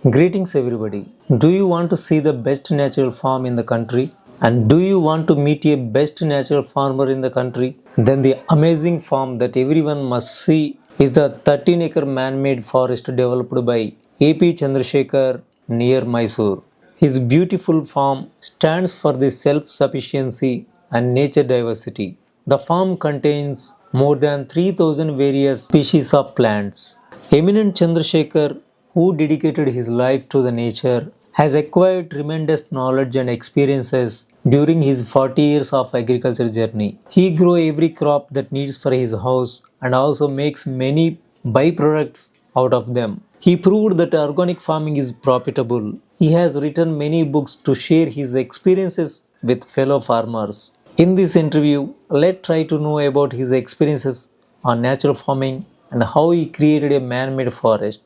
Greetings everybody. Do you want to see the best natural farm in the country? And do you want to meet a best natural farmer in the country? Then the amazing farm that everyone must see is the 13-acre man-made forest developed by AP Chandrasekhar near Mysore. His beautiful farm stands for the self-sufficiency and nature diversity. The farm contains more than 3,000 various species of plants. Eminent Chandrasekhar, who dedicated his life to the nature, has acquired tremendous knowledge and experiences during his 40 years of agriculture journey. He grows every crop that needs for his house and also makes many byproducts out of them. He proved that organic farming is profitable. He has written many books to share his experiences with fellow farmers. In this interview, let's try to know about his experiences on natural farming and how he created a man-made forest.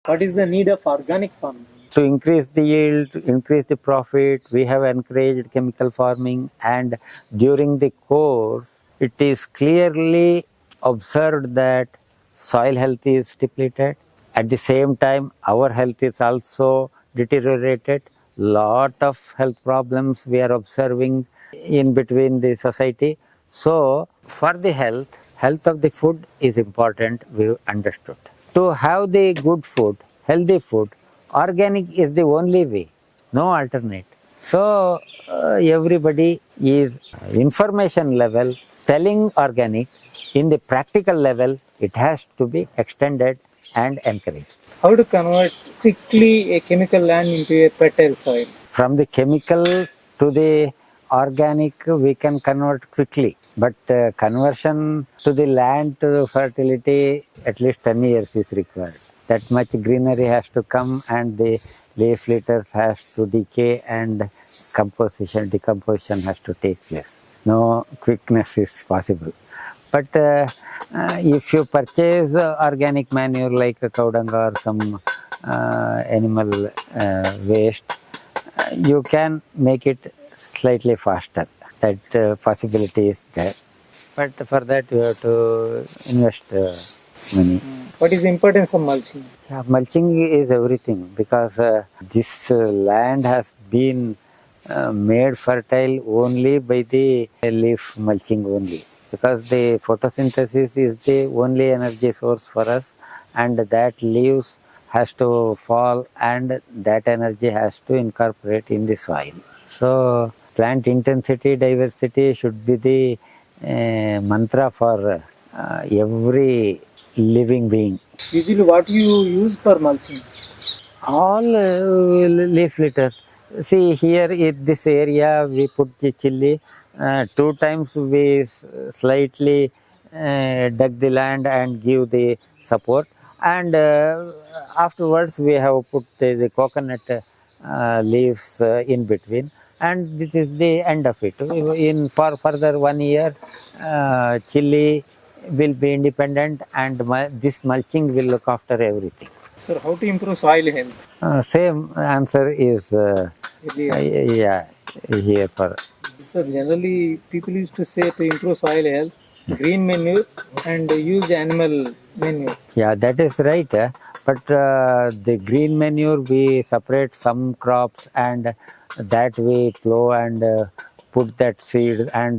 What is the need of organic farming? To increase the yield, to increase the profit, we have encouraged chemical farming, and during the course, it is clearly observed that soil health is depleted. At the same time, our health is also deteriorated. Lot of health problems we are observing in between the society. So, for the health of the food is important, we understood. To have the good food, healthy food, organic is the only way, no alternate. So everybody is information level telling organic, in the practical level it has to be extended and encouraged. How to convert quickly a chemical land into a fertile soil? From the chemical to the organic we can convert quickly, but conversion to the land to fertility at least 10 years is required. That much greenery has to come and the leaf litters has to decay and decomposition has to take place. No quickness is possible. But if you purchase organic manure like a cow dung or some animal waste, you can make it slightly faster. That possibility is there. But for that you have to invest money. What is the importance of mulching? Yeah, mulching is everything because this land has been made fertile only by the leaf mulching only. Because the photosynthesis is the only energy source for us, and that leaves has to fall and that energy has to incorporate in the soil. So plant intensity diversity should be the mantra for every living being. Usually what you use for mulching? All leaf litters. See here in this area we put the chili. 2 times we slightly dug the land and give the support, and afterwards we have put the coconut leaves in between, and this is the end of it. In for further 1 year, chili will be independent and this mulching will look after everything. Sir, how to improve soil health? Same answer is yeah, here for. So generally people used to say to improve soil health, green manure and use animal manure. Yeah, that is right. But the green manure we separate some crops and that we plow and put that seed, and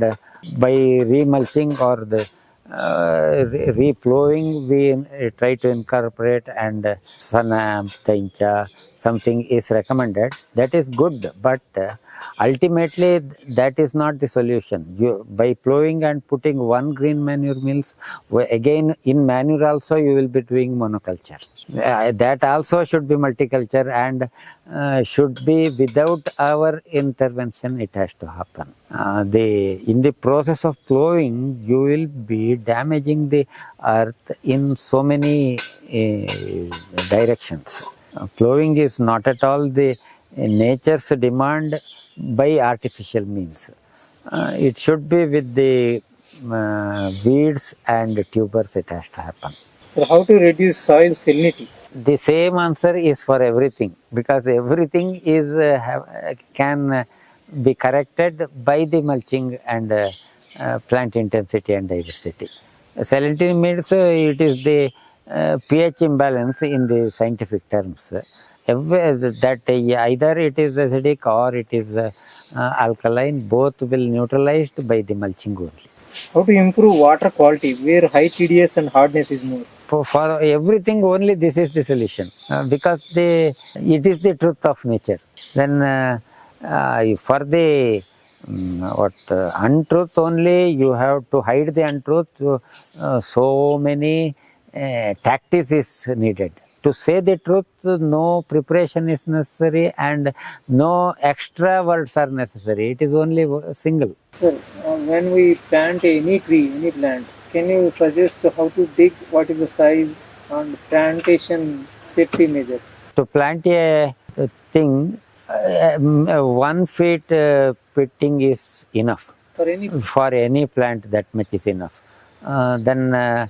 by remulching or the replowing we try to incorporate, and sanam, tencha, something is recommended. That is good, but ultimately that is not the solution. By plowing and putting one green manure means, again in manure also you will be doing monoculture. That also should be multiculture and should be without our intervention. It has to happen. In the process of plowing you will be damaging the earth in so many directions. Plowing is not at all the nature's demand by artificial means. It should be with the weeds and tubers it has to happen. So how to reduce soil salinity? The same answer is for everything, because everything is can be corrected by the mulching and plant intensity and diversity. Salinity means it is the pH imbalance in the scientific terms. That either it is acidic or it is alkaline, both will neutralized by the mulching only. How to improve water quality where high TDS and hardness is more? For everything only this is the solution, because it is the truth of nature. Then for the untruth only, you have to hide the untruth. So many tactics is needed. To say the truth, no preparation is necessary and no extra words are necessary. It is only single. Sir, when we plant any tree, any plant, can you suggest how to dig, what is the size and plantation safety measures? To plant a thing, 1 feet pitting is enough. For any plant, that much is enough. Then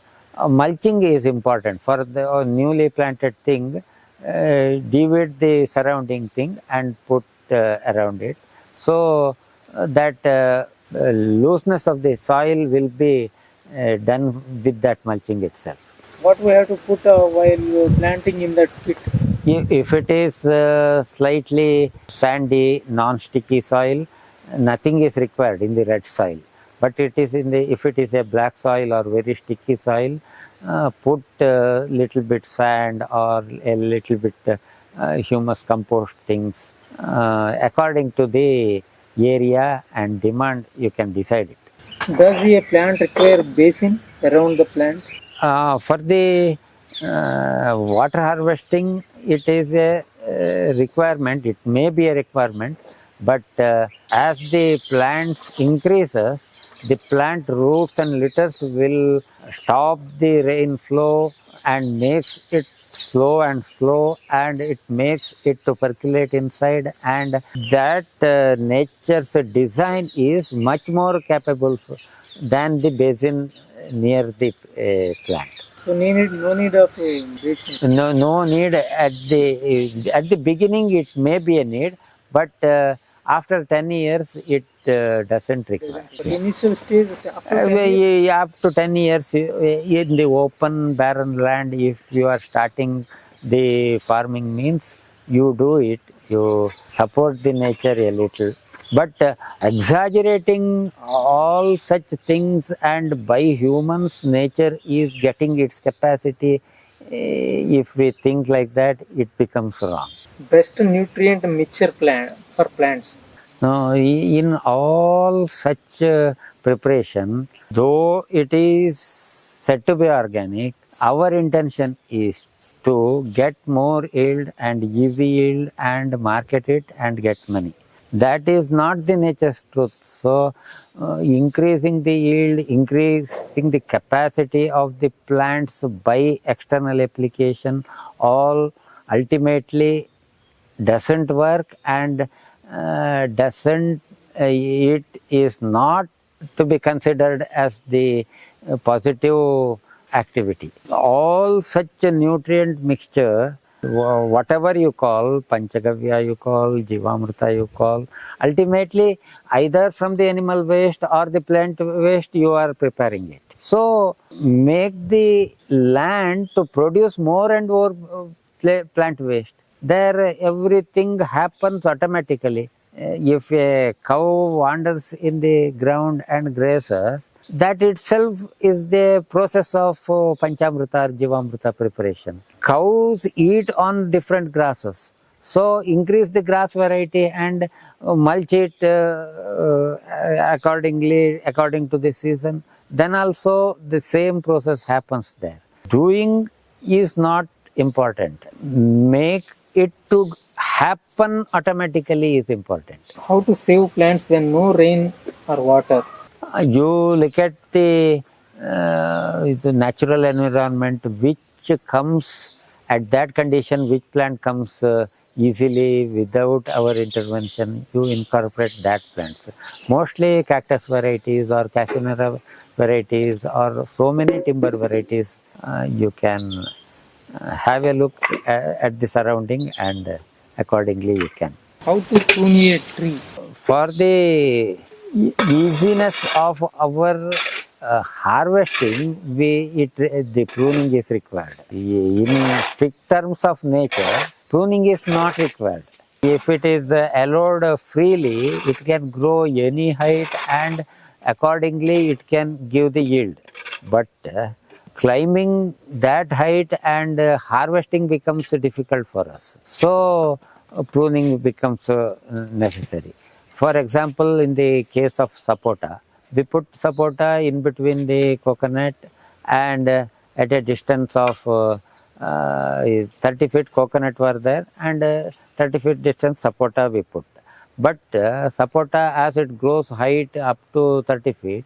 mulching is important. For the newly planted thing, divide the surrounding thing and put around it. So that looseness of the soil will be done with that mulching itself. What we have to put while planting in that pit? If it is slightly sandy, non-sticky soil, nothing is required in the red soil. But it is if it is a black soil or very sticky soil, put a little bit sand or a little bit humus compost things. According to the area and demand, you can decide it. Does a plant require basin around the plant? For the water harvesting, it is a requirement. It may be a requirement, but as the plants increases, the plant roots and litters will stop the rain flow and makes it slow and slow, and it makes it to percolate inside, and that nature's design is much more capable than the basin near the plant. So no need of basin. No need at the beginning. It may be a need, but after 10 years it doesn't require. But initial stage after 10 years? Up to 10 years in the open barren land, if you are starting the farming means, you do it, you support the nature a little. But exaggerating all such things, and by humans, nature is getting its capacity. If we think like that, it becomes wrong. Best nutrient mixture plan for plants. No, in all such preparation, though it is said to be organic, our intention is to get more yield and easy yield and market it and get money. That is not the nature's truth. So, increasing the yield, increasing the capacity of the plants by external application, all ultimately doesn't work, and it is not to be considered as the positive activity. All such a nutrient mixture, whatever you call, Panchagavya you call, Jivamrita you call, ultimately either from the animal waste or the plant waste you are preparing it. So make the land to produce more and more plant waste. There everything happens automatically. If a cow wanders in the ground and grazes, that itself is the process of Panchamrita or Jivamrita preparation. Cows eat on different grasses. So increase the grass variety and mulch it accordingly, according to the season. Then also the same process happens there. Doing is not important. Make it to happen automatically is important. How to save plants when no rain or water? You look at the natural environment which comes at that condition, which plant comes easily without our intervention, you incorporate that plants. Mostly cactus varieties or cassinera varieties or so many timber varieties, you can have a look at the surrounding and accordingly you can. How to prune a tree? For the easiness of our harvesting, the pruning is required. In strict terms of nature, pruning is not required. If it is allowed freely, it can grow any height and accordingly it can give the yield. But climbing that height and harvesting becomes difficult for us. So pruning becomes necessary. For example, in the case of sapota, we put sapota in between the coconut and at a distance of 30 feet coconut were there, and 30 feet distance sapota we put. But sapota, as it grows height up to 30 feet,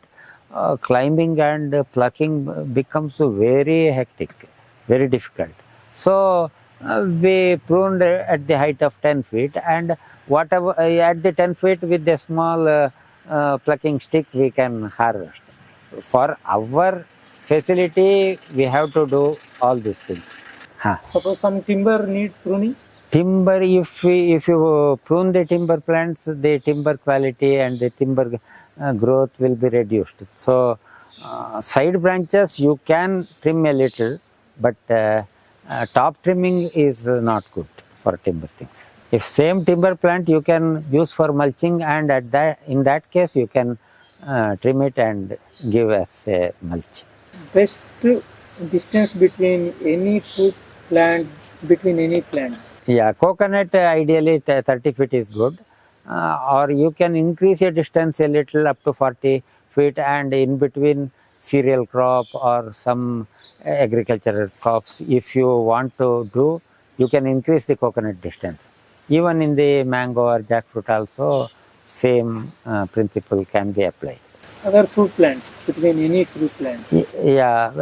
climbing and plucking becomes very hectic, very difficult. So we pruned at the height of 10 feet, and whatever at the 10 feet with a small plucking stick we can harvest. For our facility, we have to do all these things. Suppose some timber needs pruning. Timber, if you prune the timber plants, the timber quality and the timber growth will be reduced. So side branches you can trim a little, but top trimming is not good for timber things. If same timber plant you can use for mulching, and in that case you can trim it and give as a mulch. Best distance between any fruit plant, between any plants. Yeah, coconut ideally 30 feet is good, or you can increase your distance a little up to 40 feet, and in between cereal crop or some agricultural crops, if you want to do, you can increase the coconut distance. Even in the mango or jackfruit also, same principle can be applied. Other fruit plants, between any fruit plant. Yeah,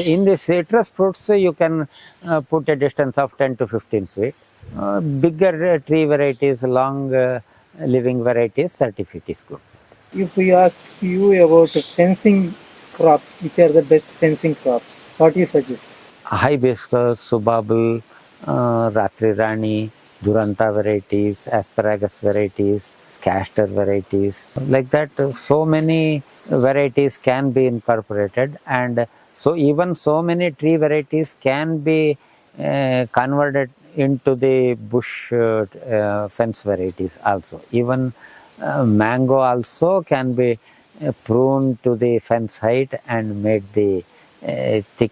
in the citrus fruits you can put a distance of 10 to 15 feet. Bigger tree varieties, long living varieties, 30 feet is good. If we ask you about fencing crop, which are the best fencing crops, what do you suggest? Hibiscus, subabul, ratri rani, duranta varieties, asparagus varieties, castor varieties, like that. So many varieties can be incorporated, and so even so many tree varieties can be converted into the bush fence varieties also. Even mango also can be pruned to the fence height and made the thick.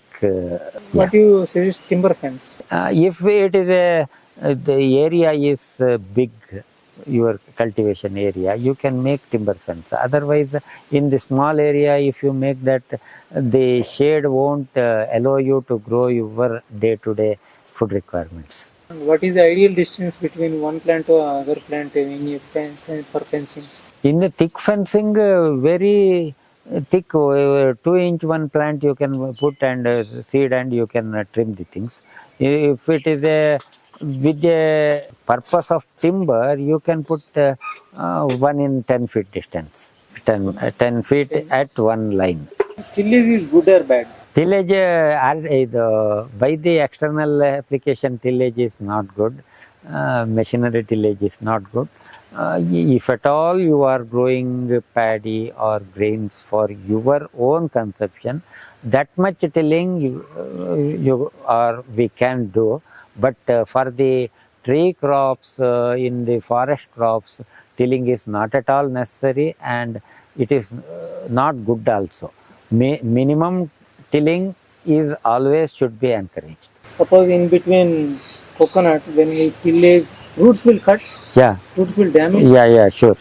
What do you suggest timber fence? If it is the area is big, your cultivation area, you can make timber fence. Otherwise, in the small area, if you make that, the shade won't allow you to grow your day-to-day food requirements. What is the ideal distance between one plant to other plant for fencing? In the thick fencing, very thick 2-inch one plant you can put and seed, and you can trim the things. If it is with the purpose of timber, you can put one in 10 feet distance, 10 feet at one line. Tillage is good or bad? Tillage, by the external application, tillage is not good. Machinery tillage is not good. If at all you are growing paddy or grains for your own consumption, that much tilling we can do. But for the tree crops, in the forest crops, tilling is not at all necessary, and it is not good also. Minimum tilling is always should be encouraged. Suppose in between coconut, when we tillage, roots will cut, Yeah, roots will damage. yeah, sure.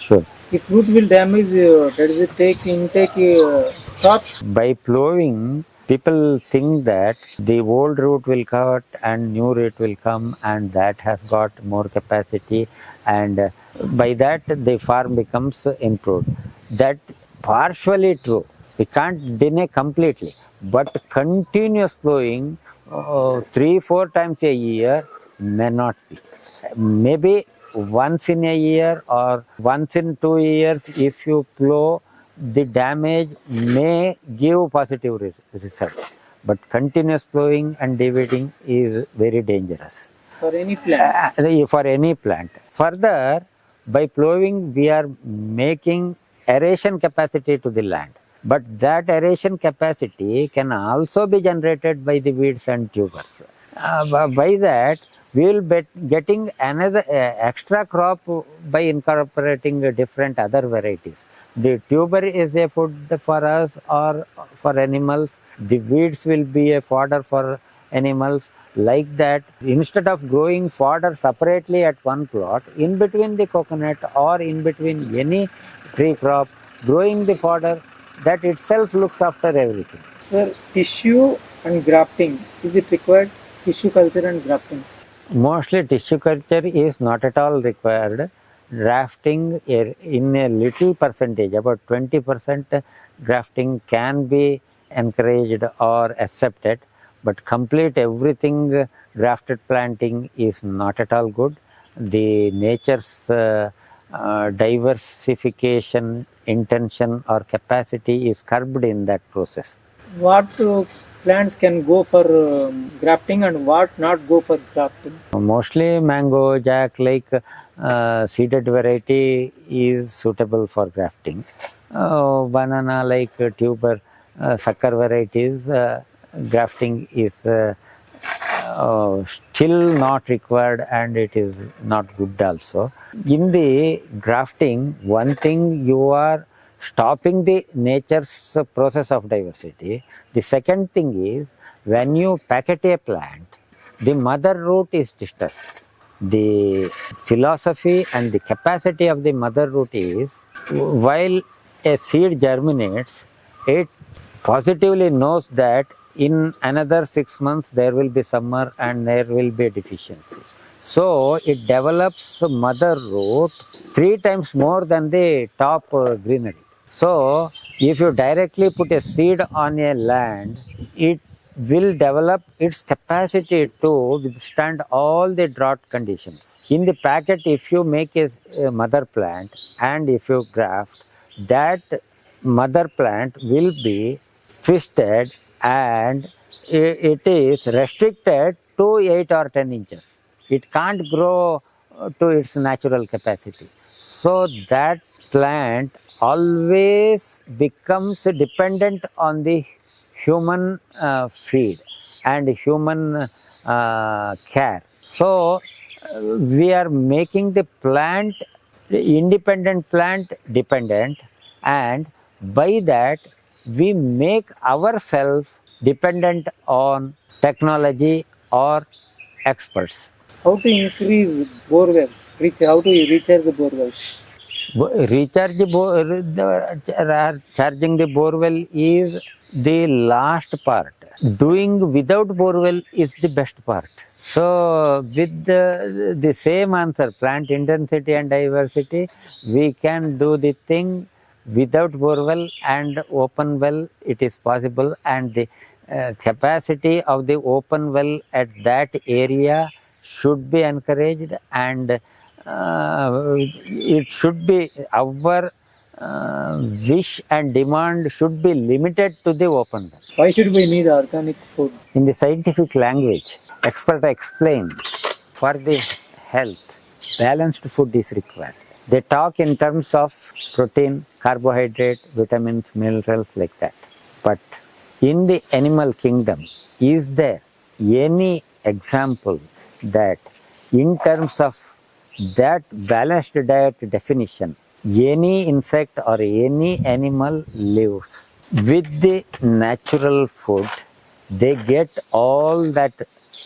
If root will damage, does it take intake stops? By plowing, people think that the old root will cut and new root will come, and that has got more capacity, and by that the farm becomes improved. That partially true. We can't deny completely, but continuous plowing 3-4 times a year may not be. Maybe once in a year or once in 2 years, if you plow, the damage may give positive result. But continuous plowing and dividing is very dangerous For any plant. for any plant. Further, by plowing, we are making aeration capacity to the land. but that aeration capacity can also be generated by the weeds and tubers. By that, we will be getting another extra crop by incorporating different other varieties. The tuber is a food for us or for animals. The weeds will be a fodder for animals. Like that, instead of growing fodder separately at one plot, in between the coconut or in between any tree crop, growing the fodder, that itself looks after everything. Sir, tissue and grafting, is it required? Tissue culture and grafting. Mostly tissue culture is not at all required. Grafting in a little percentage, about 20% grafting can be encouraged or accepted, but complete everything grafted planting is not at all good. The nature's diversification intention or capacity is curbed in that process. What plants can go for grafting and what not go for grafting? Mostly mango, jack, like seeded variety is suitable for grafting. Banana, like tuber, sucker varieties, grafting is still not required and it is not good also. In the grafting, one thing you are stopping the nature's process of diversity. The second thing is, when you packet a plant, the mother root is disturbed. The philosophy and the capacity of the mother root is, while a seed germinates, it positively knows that in another 6 months there will be summer and there will be a deficiency. So it develops mother root 3 times more than the top greenery. So if you directly put a seed on a land, it will develop its capacity to withstand all the drought conditions. In the packet, if you make a mother plant and if you graft, that mother plant will be twisted and it is restricted to 8 or 10 inches. It can't grow to its natural capacity. So that plant always becomes dependent on the human feed and human care. So we are making the plant, the independent plant, dependent, and by that we make ourselves dependent on technology or experts. How to increase bore wells? How to recharge the bore wells? Charging the borewell is the last part. Doing without borewell is the best part. So with the same answer, plant intensity and diversity, we can do the thing without borewell and open well. It is possible, and the capacity of the open well at that area should be encouraged, and it should be our wish and demand should be limited to the open well. Why should we need organic food? In the scientific language, expert explain, for the health, balanced food is required. They talk in terms of protein, carbohydrate, vitamins, minerals, like that. But in the animal kingdom, is there any example that in terms of that balanced diet definition, any insect or any animal lives with the natural food, they get all that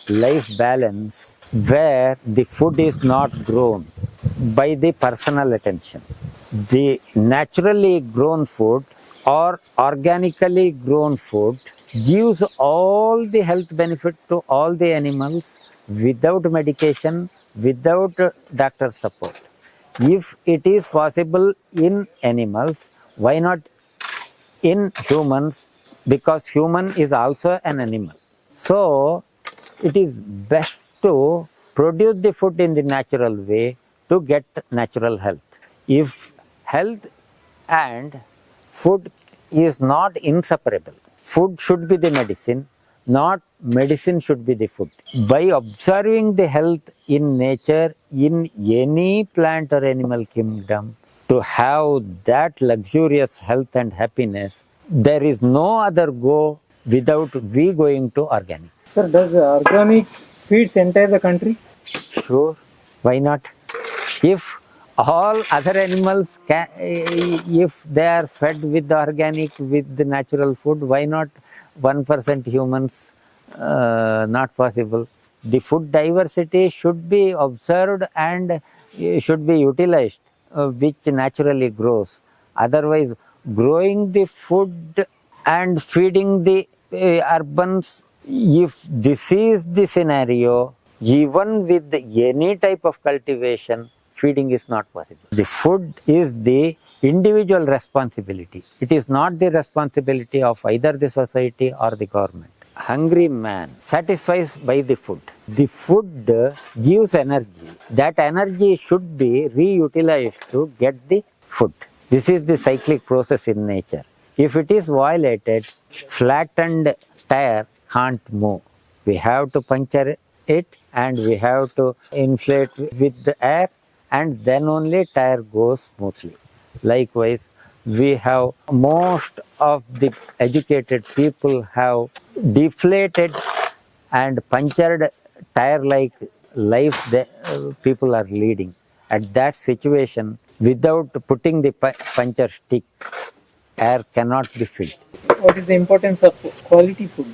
life balance where the food is not grown by the personal attention. The naturally grown food or organically grown food gives all the health benefit to all the animals without medication, without doctor's support. If it is possible in animals, why not in humans? Because human is also an animal. So it is best to produce the food in the natural way to get natural health. If health and food is not inseparable, food should be the medicine, not medicine should be the food. By observing the health in nature, in any plant or animal kingdom, to have that luxurious health and happiness, There is no other go without we going to organic. Sir, does organic feeds entire the country? Sure, why not? If all other animals can, if they are fed with the organic, with the natural food, why not 1% humans? Not possible. The food diversity should be observed and should be utilized, which naturally grows. Otherwise, growing the food and feeding the urbans, if this is the scenario, even with any type of cultivation, feeding is not possible. The food is the individual responsibility. It is not the responsibility of either the society or the government. Hungry man satisfies by the food. The food gives energy. That energy should be reutilized to get the food. This is the cyclic process in nature. If it is violated, flattened tire can't move. We have to puncture it and we have to inflate with the air, and then only tire goes smoothly. Likewise, we have most of the educated people have deflated and punctured tire like life the people are leading. At that situation, without putting the puncture stick, air cannot be filled. What is the importance of quality food?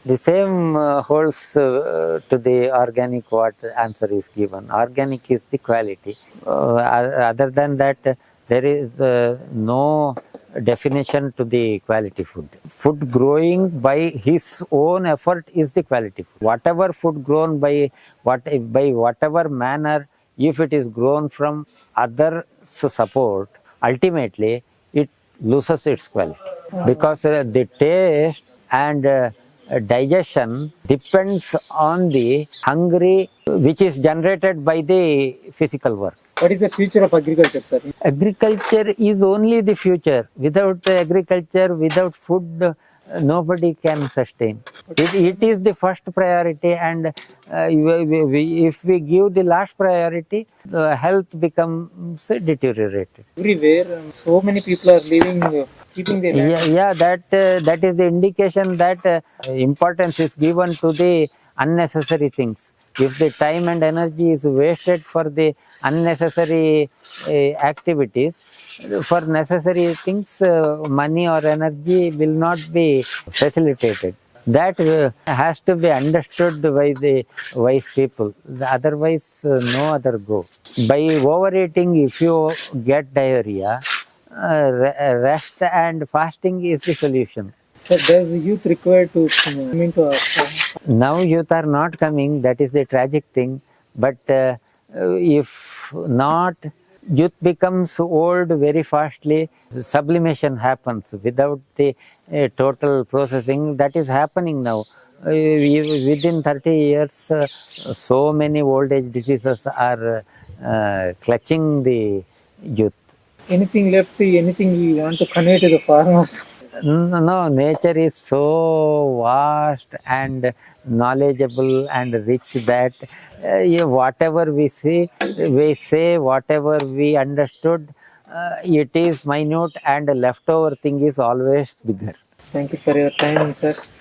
The same holds to the organic what answer is given. Organic is the quality. Other than that, there is no definition to the quality food. Food growing by his own effort is the quality food. Whatever food grown by whatever manner, if it is grown from others' support, ultimately it loses its quality because the taste and digestion depends on the hungry which is generated by the physical work. What is the future of agriculture, sir? Agriculture is only the future. Without agriculture, without food, nobody can sustain. It is the first priority, and if we give the last priority, health becomes deteriorated. Everywhere, so many people are living, keeping their land. That is the indication that importance is given to the unnecessary things. If the time and energy is wasted for the unnecessary activities, for necessary things, money or energy will not be facilitated. That has to be understood by the wise people. Otherwise, no other go. By overeating, if you get diarrhea, rest and fasting is the solution. Sir, does youth require to come into a Now youth are not coming, that is the tragic thing. But if not, youth becomes old very fastly. Sublimation happens without the total processing. That is happening now. Within 30 years, so many old age diseases are clutching the youth. anything left, anything we want to convey to the farmers? No, nature is so vast and knowledgeable and rich that whatever we see, we say, whatever we understood, it is minute and leftover thing is always bigger. Thank you for your time, sir.